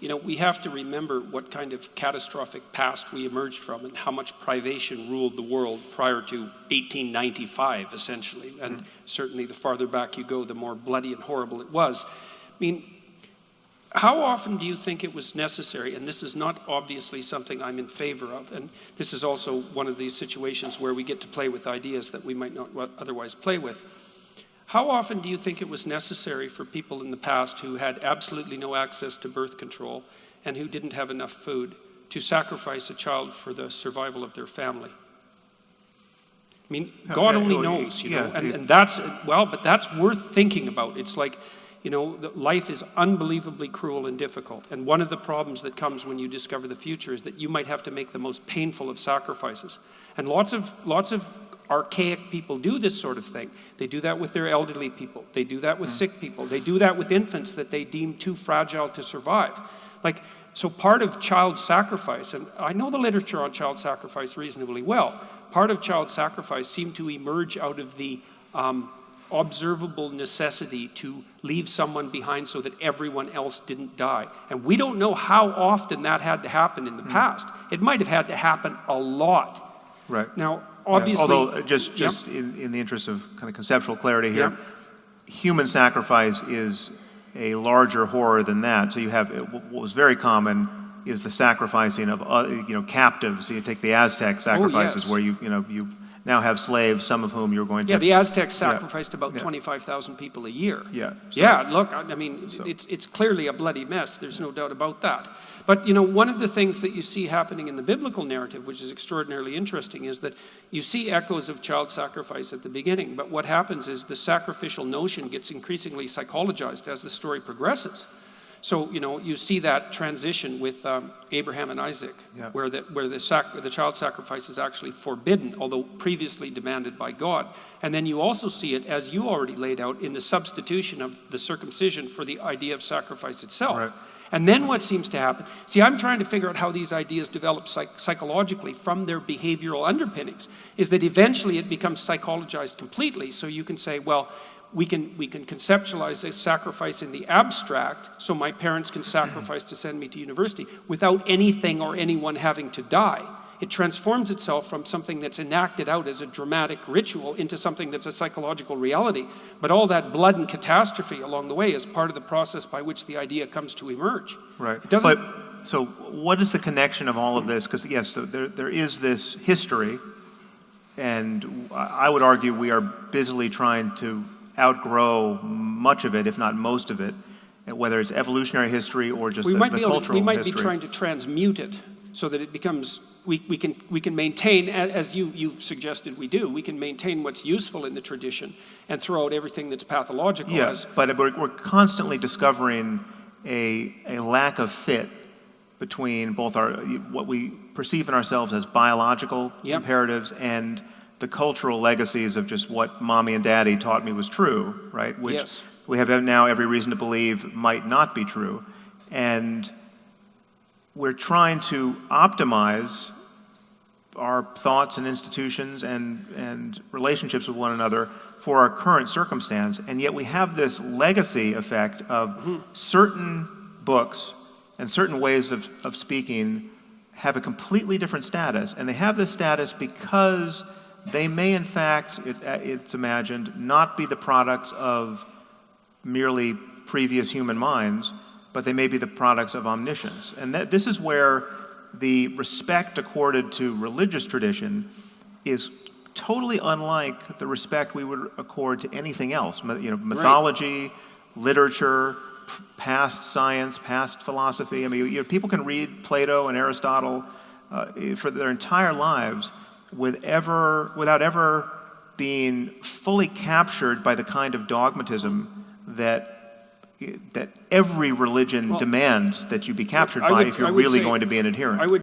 You know, we have to remember what kind of catastrophic past we emerged from and how much privation ruled the world prior to 1895, essentially. And certainly the farther back you go, the more bloody and horrible it was. I mean, how often do you think it was necessary, and this is not obviously something I'm in favor of, and this is also one of these situations where we get to play with ideas that we might not otherwise play with. How often do you think it was necessary for people in the past who had absolutely no access to birth control and who didn't have enough food to sacrifice a child for the survival of their family? I mean, God only knows, you know, and that's, well, but that's worth thinking about. It's like, you know, life is unbelievably cruel and difficult. And one of the problems that comes when you discover the future is that you might have to make the most painful of sacrifices. And lots of archaic people do this sort of thing. They do that with their elderly people. They do that with sick people. They do that with infants that they deem too fragile to survive. Like, so part of child sacrifice, and I know the literature on child sacrifice reasonably well, part of child sacrifice seemed to emerge out of the observable necessity to leave someone behind so that everyone else didn't die. And we don't know how often that had to happen in the past. It might have had to happen a lot. Right. Now, obviously... Although, just in the interest of kind of conceptual clarity here, human sacrifice is a larger horror than that. So you have, what was very common is the sacrificing of, captives. So you take the Aztec sacrifices where you now have slaves, some of whom you're going to... Yeah, the Aztecs sacrificed about 25,000 people a year. Yeah. So, yeah, look, I mean, it's clearly a bloody mess. There's no doubt about that. But, you know, one of the things that you see happening in the biblical narrative, which is extraordinarily interesting, is that you see echoes of child sacrifice at the beginning. But what happens is the sacrificial notion gets increasingly psychologized as the story progresses. So, you know, you see that transition with Abraham and Isaac, where the child sacrifice is actually forbidden, although previously demanded by God. And then you also see it, as you already laid out, in the substitution of the circumcision for the idea of sacrifice itself. Right. And then what seems to happen, see, I'm trying to figure out how these ideas develop psychologically from their behavioral underpinnings, is that eventually it becomes psychologized completely. So you can say, well, we can conceptualize a sacrifice in the abstract, so my parents can sacrifice to send me to university without anything or anyone having to die. It transforms itself from something that's enacted out as a dramatic ritual into something that's a psychological reality. But all that blood and catastrophe along the way is part of the process by which the idea comes to emerge. Right. But so what is the connection of all of this? Because yes, so there is this history, and I would argue we are busily trying to outgrow much of it, if not most of it, whether it's evolutionary history or just the cultural history. We might be trying to transmute it so that it becomes, we can maintain, as you've suggested we do, we can maintain what's useful in the tradition and throw out everything that's pathological. Yes, but we're constantly discovering a lack of fit between both what we perceive in ourselves as biological imperatives and the cultural legacies of just what mommy and daddy taught me was true, right? Which we have now every reason to believe might not be true. And we're trying to optimize our thoughts and institutions and relationships with one another for our current circumstance. And yet we have this legacy effect of certain books and certain ways of speaking have a completely different status. And they have this status because they may, in fact, it's imagined, not be the products of merely previous human minds, but they may be the products of omniscience. And this is where the respect accorded to religious tradition is totally unlike the respect we would accord to anything else. You know, mythology, literature, past science, past philosophy. I mean, people can read Plato and Aristotle for their entire lives without ever being fully captured by the kind of dogmatism that every religion demands that you be captured by if you're really going to be an adherent.